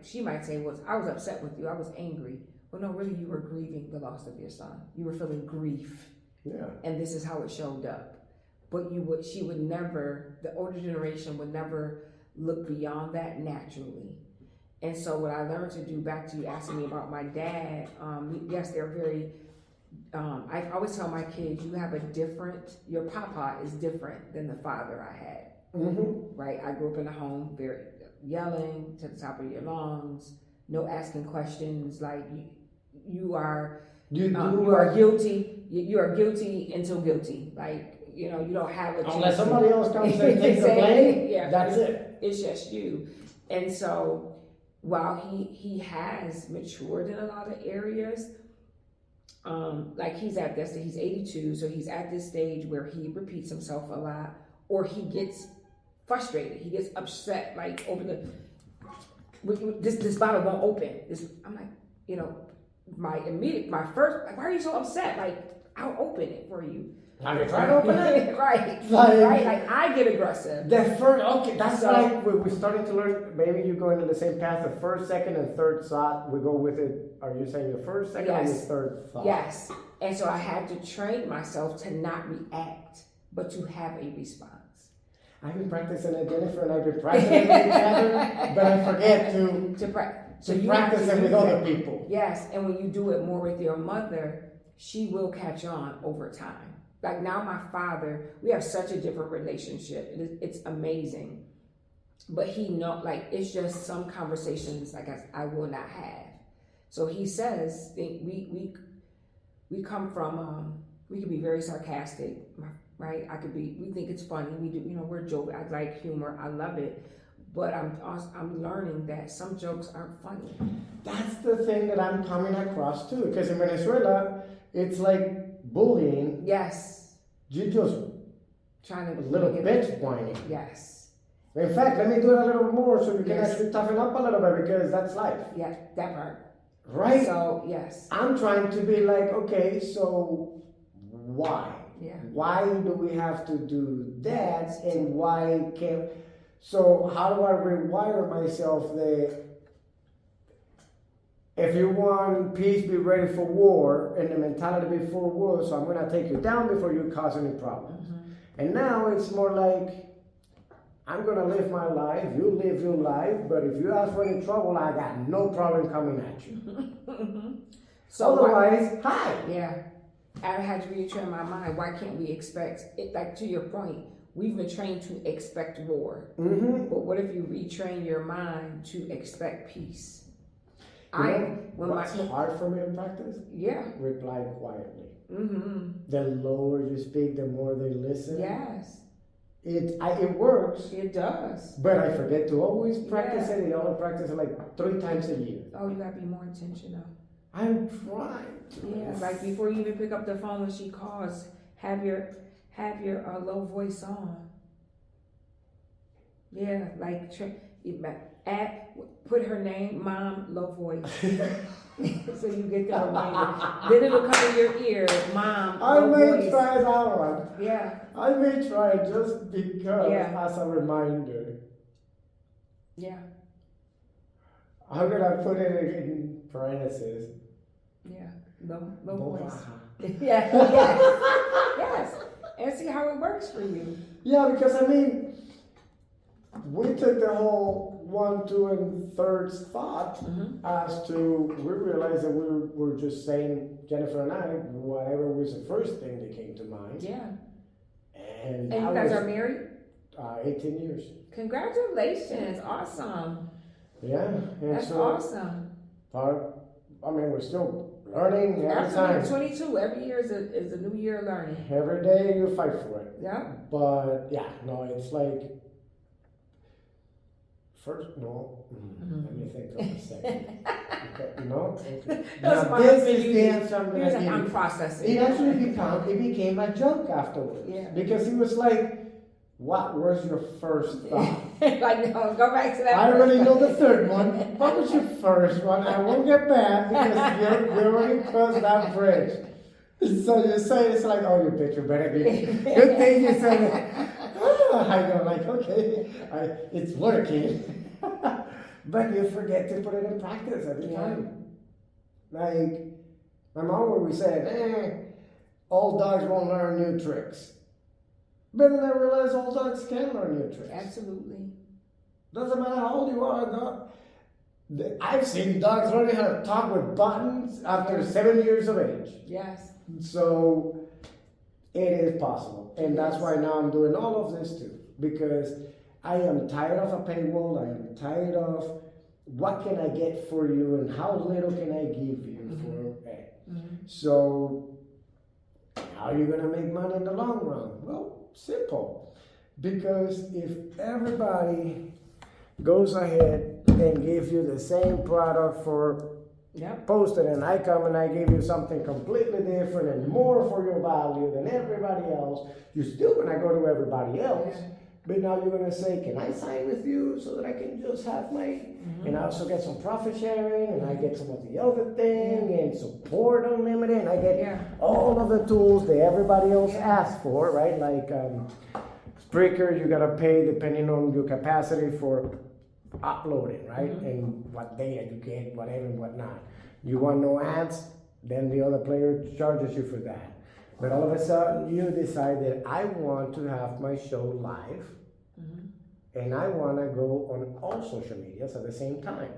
she might say, well, I was upset with you, I was angry. Well, no, really, you were grieving the loss of your son. You were feeling grief. Yeah. And this is how it showed up. But she would never, the older generation would never look beyond that naturally. And so what I learned to do, back to you asking me about my dad, yes, they're very, I always tell my kids, your papa is different than the father I had. Right? I grew up in a home, very yelling to the top of your lungs, no asking questions, like you are guilty. You are guilty until guilty. Like, you don't have a chance. Unless somebody else comes and takes the blame, that's it. It's just you. And so while he has matured in a lot of areas, like he's 82, so he's at this stage where he repeats himself a lot, or he gets frustrated, he gets upset, like over this bottle won't open. I'm like, my first, like, why are you so upset? Like, I'll open it for you. Have you tried to open it? Right. Like, Like I get aggressive. That's like we're starting to learn. Maybe you go into the same path. The first, second, and third thought. We go with it. Are you saying your first, second, or your third thought? Yes. And so I had to train myself to not react, but to have a response. I've been practicing it, Jennifer, and I've been practicing it with each other, but I forget to practice it with other people. Yes, and when you do it more with your mother, she will catch on over time. Like now my father, we have such a different relationship. It's amazing. But it's just some conversations like I will not have. So he says, we come from, we can be very sarcastic, right? We think it's funny. We do, we're joking. I like humor. I love it. But I'm learning that some jokes aren't funny. That's the thing that I'm coming across too. Because in Venezuela, it's like bullying. Yes. You just Trying to a little bit whining. Yes. In fact, let me do it a little more so you can Yes. actually toughen up a little bit because that's life. Yeah, that part. Right? So yes. I'm trying to be like, okay, so why? Yeah. Why do we have to do that? And why can't? So how do I rewire myself that if you want peace, be ready for war, and the mentality before war, so I'm gonna take you down before you cause any problems. And now it's more like I'm gonna live my life, you live your life, but if you ask for any trouble, I got no problem coming at you. So otherwise, hi. Yeah. I had to retrain my mind. Why can't we expect it? Like to your point, we've been trained to expect war. But what if you retrain your mind to expect peace? What's hard for me to practice? Yeah. Reply quietly. The lower you speak, the more they listen. Yes. It works. It does. But I forget to always practice it. I only practice it like 3 times a year. Oh, you gotta be more intentional. I'm trying to. Yeah, like before you even pick up the phone when she calls, have your low voice on. Yeah, like put her name, mom, low voice. So you get the reminder. Then it'll come in your ear, mom, low voice. I may try that one. Yeah. I may try it just because as a reminder. Yeah. I'm gonna put it in parentheses. Yeah. Low voice. Yeah. Yes. Yes. And see how it works for you. Yeah, because I mean, we took the whole 1, 2, and thirds thought as to, we realized that we were just saying, Jennifer and I, whatever was the first thing that came to mind. Yeah. And you guys are married? 18 years. Congratulations. Awesome. Yeah. That's awesome. We're still learning every time. 22. Every year is a new year of learning. Every day you fight for it. Yeah. But yeah, no, it's like, let me think for a second. Okay, no? Okay. Now, this is the answer I'm going to give. I'm processing. It actually became a joke afterwards. Yeah. Because he was like, what was your first thought? Like, no, go back to that. I already know the third one. What was your first one? I won't get mad because you already crossed that bridge. So you say it's like, oh, your picture better be. Good thing you said it. I know, like, okay, it's working. But you forget to put it in practice every time. Like, my mom always said, old dogs won't learn new tricks. But then I realized old dogs can learn new tricks. Absolutely. Doesn't matter how old you are, dog. I've seen dogs learning how to talk with buttons after 7 years of age. Yes. So it is possible. And that's why now I'm doing all of this too. Because I am tired of a paywall. I am tired of what can I get for you and how little can I give you for it. So how are you going to make money in the long run? Well, simple. Because if everybody goes ahead and gives you the same product for posted, and I come and I give you something completely different and more for your value than everybody else, you're still going to go to everybody else. But now you're going to say, can I sign with you so that I can just have my, and I also get some profit sharing, and I get some of the other thing, and support unlimited, and I get all of the tools that everybody else asks for, right? Like Spreaker, you got to pay depending on your capacity for uploading, right? And what data you get, whatever and whatnot. You want no ads, then the other player charges you for that. But all of a sudden, you decide that I want to have my show live, and I want to go on all social medias at the same time.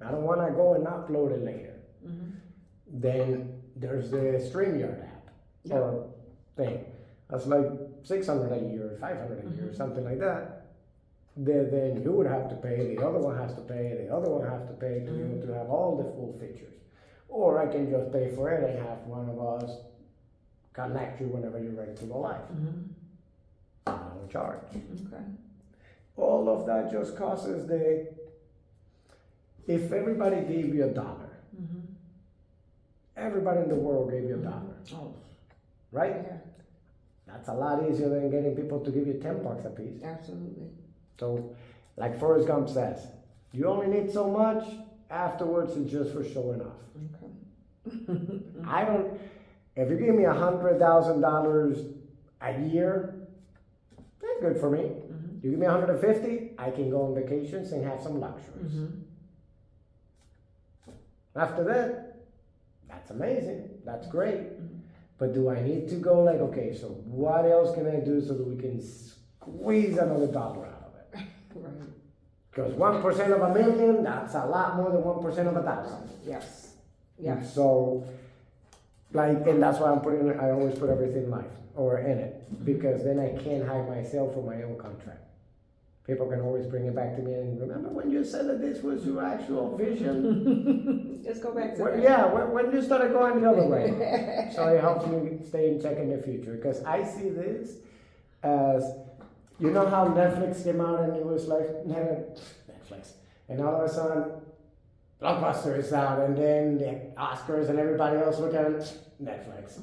I don't want to go and upload it later. Then there's the StreamYard app or thing. That's like $600 a year, $500 a year, something like that. Then you would have to pay, the other one has to pay, the other one has to pay to be able to have all the full features. Or I can just pay for it and have one of us connect you whenever you're ready to go live. I don't charge. Okay. All of that just causes if everybody gave you $1, everybody in the world gave you $1, Oh, right? yeah, That's a lot easier than getting people to give you $10 a piece. absolutely. So, like Forrest Gump says, you only need so much, afterwards it's just for showing off. Okay. If you give me $100,000 a year, that's good for me. You give me 150, I can go on vacations and have some luxuries. After that, that's amazing, that's great. But do I need to go like, okay, so what else can I do so that we can squeeze another dollar out of it? Right. Because 1% of a million, that's a lot more than 1% of 1,000. Yes. Yes. So, and that's why I always put everything live or in it, because then I can't hide myself from my own contract. People can always bring it back to me and remember when you said that this was your actual vision? Let's go back to that. Yeah, when you started going the other way. So it helps me stay in check in the future, because I see this as, you know how Netflix came out and it was like, Netflix, and all of a sudden, Blockbuster is out, and then the Oscars and everybody else look at Netflix.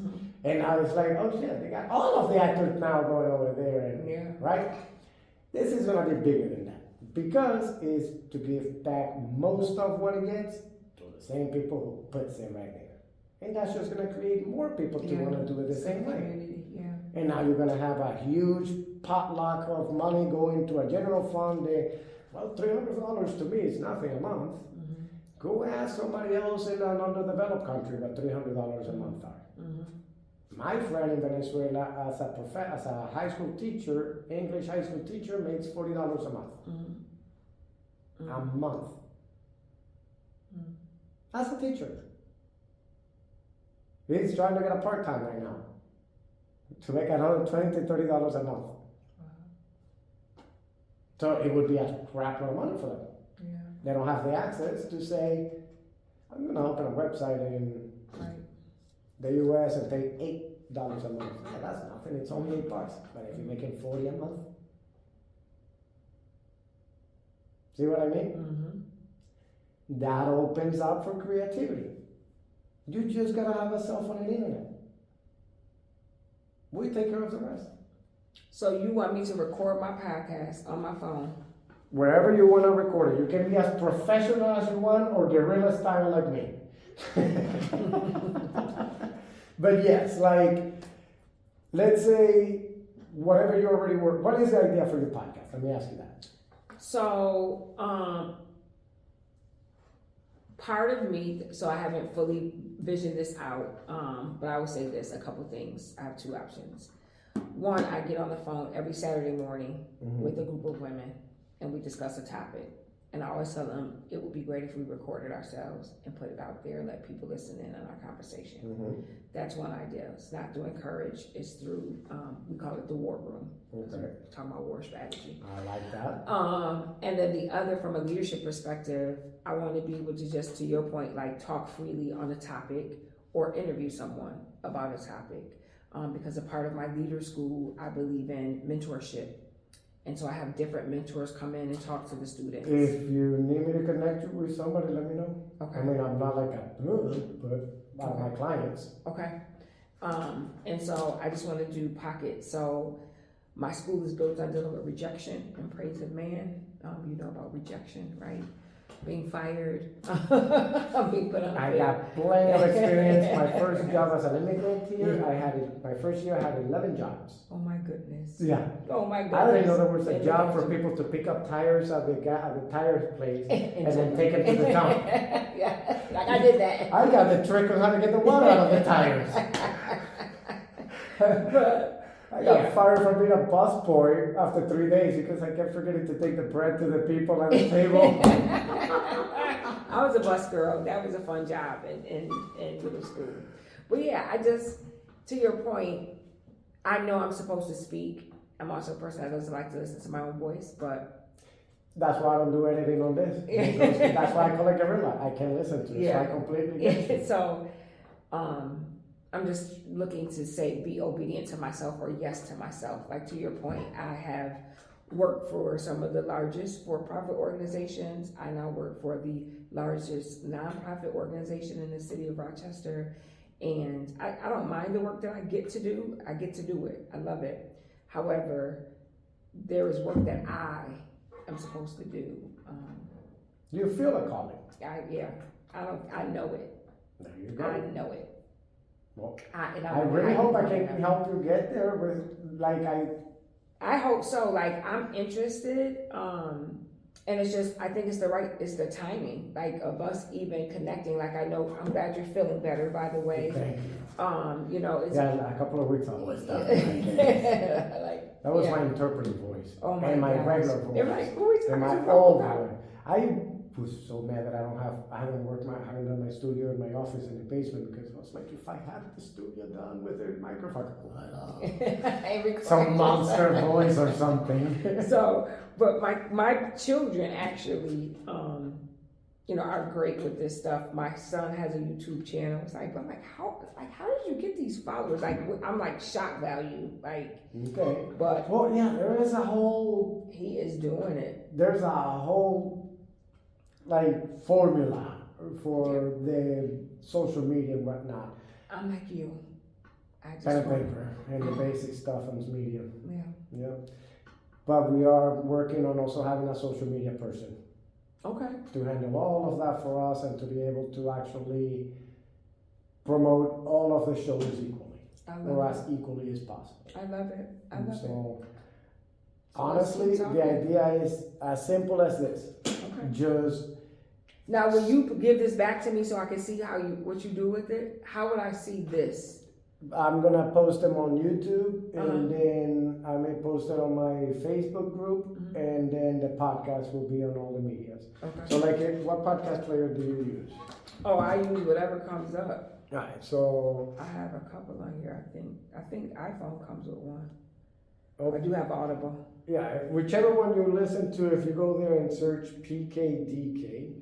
And now it's like, oh shit, they got all of the actors now going over there, and, right? This is gonna be bigger than that, because it's to give back most of what it gets to the same people who puts it right there. And that's just gonna create more people to wanna do it the same way. And now you're gonna have a huge potluck of money going to a general fund. Well, $300 to me is nothing a month. Go ask somebody else in an underdeveloped country what $300 a month are. My friend in Venezuela, as a high school teacher, English high school teacher, makes $40 a month. A month. As a teacher. He's trying to get a part-time right now to make another $20 to $30 a month. So it would be a crap load of money for them. They don't have the access to say, I'm going to open a website in the US and pay $8 a month. Yeah, that's nothing. It's only $8. But if you're making $40 a month, see what I mean? That opens up for creativity. You just got to have a cell phone and internet. We take care of the rest. So you want me to record my podcast on my phone? Wherever you want to record it. You can be as professional as you want or guerrilla style like me. But yes, like, let's say whatever you already work. What is the idea for your podcast? Let me ask you that. So, part of me, so I haven't fully visioned this out, but I will say this, a couple things. I have two options. One, I get on the phone every Saturday morning with a group of women and we discuss a topic. And I always tell them it would be great if we recorded ourselves and put it out there, let people listen in on our conversation. That's one idea. It's not through encourage, it's through, we call it the war room. We're talking about war strategy. I like that. And then the other, from a leadership perspective, I want to be able to just, to your point, like talk freely on a topic or interview someone about a topic. Because a part of my leader school, I believe in mentorship. And so I have different mentors come in and talk to the students. If you need me to connect you with somebody, let me know. Okay. I mean, I'm not like but my clients. Okay. And so I just want to do pockets. So my school is built on dealing with rejection and praise of man. You know about rejection, right? Being fired, being put on. I got plenty of experience. My first job as an immigrant here, my first year I had 11 jobs. Oh my goodness. Yeah. Oh my goodness. I didn't know there was a job for people to pick up tires at the tire place and then take them to the dump. Yeah, like I did that. I got the trick on how to get the water out of the tires. I got fired from being a bus boy after 3 days because I kept forgetting to take the bread to the people at the table. I was a bus girl. That was a fun job in middle school. But yeah, to your point, I know I'm supposed to speak. I'm also a person that doesn't like to listen to my own voice, but that's why I don't do anything on this. That's why I call it guerrilla. I can't listen to it, so I completely get it. So, I'm just looking to say, be obedient to myself or yes to myself. Like to your point, I have worked for some of the largest for-profit organizations. I now work for the largest nonprofit organization in the city of Rochester. And I don't mind the work that I get to do. I get to do it. I love it. However, there is work that I am supposed to do. You feel a calling. I know it. There you go. I know it. Well, I I really hope I can help you get there with, I hope so. Like, I'm interested. And it's just, I think it's the timing, like, of us even connecting. Like, I know, I'm glad you're feeling better, by the way. thank you. You know, it's. Yeah, a couple of weeks on was done. Like, That was my interpretive voice. Oh my and my gosh. regular voice. They're like, who are we talking and my about? old voice. I was so mad that I haven't done my studio in my office in the basement, because I was like, if I had the studio done with a microphone, some monster voice or something. So, but my children actually, you know, are great with this stuff. My son has a YouTube channel. It's like, but I'm like, how did you get these followers? Like, I'm like shock value, like. Okay. But well, yeah, there is a whole. He is doing it. There's a whole formula for the social media and whatnot. I'm like you. I just Pen and paper and the basic stuff on this medium. Yeah. Yeah. But we are working on also having a social media person. Okay. To handle all of that for us and to be able to actually promote all of the shows equally. Or as equally as possible. I love it. I love it. Honestly, the idea is as simple as this. Okay. Just. Now, will you give this back to me so I can see what you do with it? How would I see this? I'm gonna post them on YouTube, and then I may post it on my Facebook group, and then the podcast will be on all the medias. Okay. So, what podcast player do you use? Oh, I use whatever comes up. All right. So I have a couple on here. I think iPhone comes with one. okay. I do have Audible. Yeah, whichever one you listen to, if you go there and search PKDK.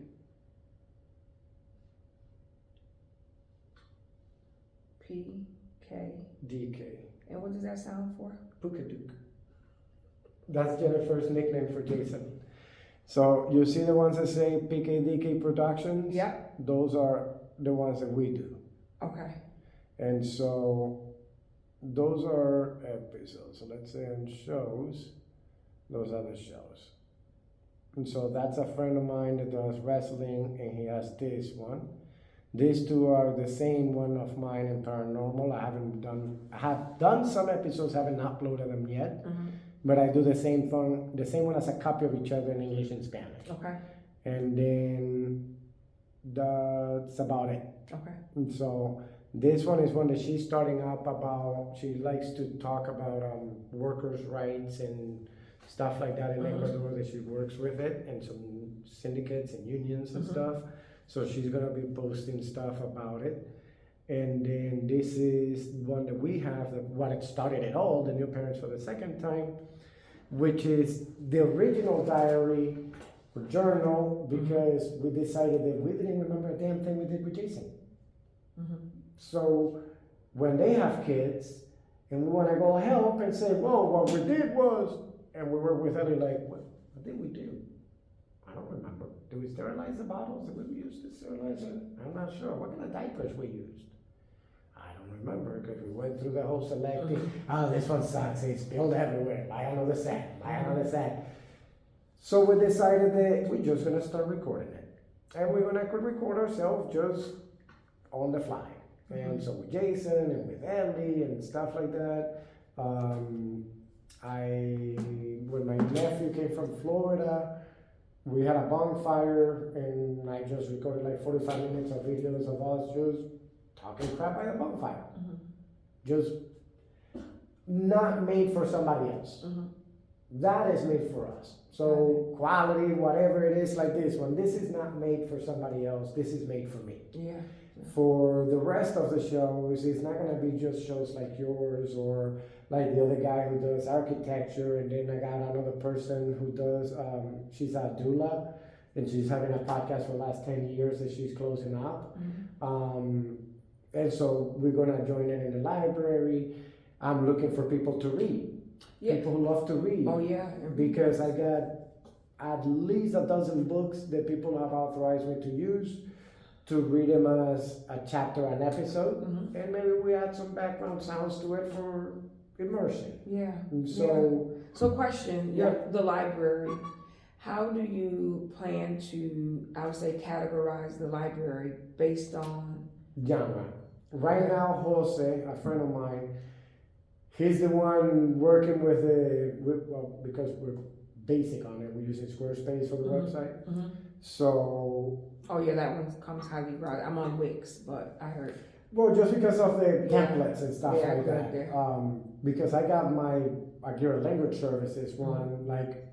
DK. And what does that sound for? Pookadook. That's Jennifer's nickname for Jason. So you see the ones that say PKDK Productions? Yeah. Those are the ones that we do. Okay. And so those are episodes. So let's say in shows, those are the shows. And so that's a friend of mine that does wrestling, and he has this one. These two are the same one of mine in paranormal. I have done some episodes, haven't uploaded them yet, but I do the same one as a copy of each other in English and Spanish. Okay. And then that's about it. Okay. And so this one is one that she's starting up about. She likes to talk about workers' rights and stuff like that in Ecuador. That she works with it and some syndicates and unions and stuff. So she's gonna be posting stuff about it. And then this is one that we have, what it started it all, the New Parents for the Second Time, which is the original diary or journal, because we decided that we didn't remember a damn thing we did with Jason. So when they have kids and we wanna go help and say, whoa, what we did was, and we were with Ellie like, what did we do? I don't remember. Did we sterilize the bottles that we used to sterilize it? I'm not sure. What kind of diapers we used? I don't remember, because we went through the whole selecting. This one sucks. It's spilled everywhere. Lie on the sand. So we decided that we're just going to start recording it. And we're going to record ourselves just on the fly. And so with Jason and with Ellie and stuff like that. When my nephew came from Florida, we had a bonfire, and I just recorded 45 minutes of videos of us just talking crap by the bonfire. Just not made for somebody else. That is made for us. So quality, whatever it is, like this one, this is not made for somebody else. This is made for me. Yeah. For the rest of the shows, it's not going to be just shows like yours or like the other guy who does architecture, and then I got another person who does, she's a doula, and she's having a podcast for the last 10 years that she's closing up. And And so we're gonna join it in the library. I'm looking for people to read. Yeah. People who love to read. Oh, yeah. Because I got at least a dozen books that people have authorized me to use, to read them as a chapter an episode, and maybe we add some background sounds to it for immersion. Yeah. And so, So question, the library, how do you plan to, I would say, categorize the library based on? genre. Right now, Jose, a friend of mine, he's the one working with well, because we're basic on it, we're using Squarespace for the website. So. Oh yeah, that one comes highly rated. I'm on Wix, but I heard. Well, just because of the templates and stuff like that. There. Because I got my your language services one, like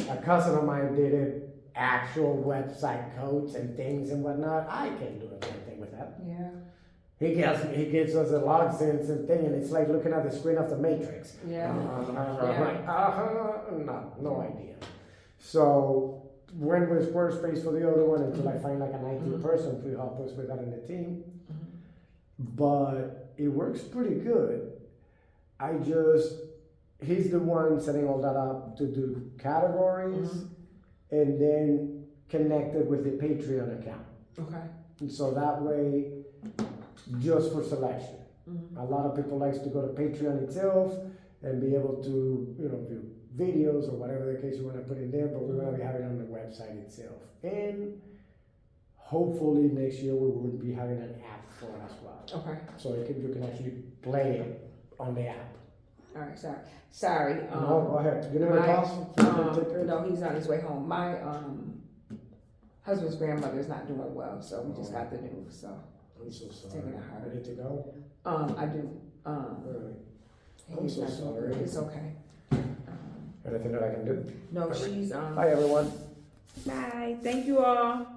a cousin of mine did it, actual website codes and things and whatnot. I can't do anything with that. Yeah. He gives us a log sense and thing, and it's like looking at the screen of the Matrix. Yeah. No idea. So went with Squarespace for the other one until I find like an IT person to help us with that in the team. But it works pretty good. He's the one setting all that up to do categories and then connect it with the Patreon account. Okay. And so that way, just for selection. A lot of people likes to go to Patreon itself and be able to, view videos or whatever the case you want to put in there, but we're going to be having it on the website itself. And hopefully next year we will be having an app for it as well. Okay. So you can actually play it on the app. All right, sorry. No, go ahead. You never call? No, he's on his way home. My husband's grandmother is not doing well, so we just got the news. So I'm so sorry. taking it hard. Ready to go? I do. Really? I'm He's so not doing sorry. good. It's okay. Anything that I can do? No, she's Hi everyone. Bye. Thank you all.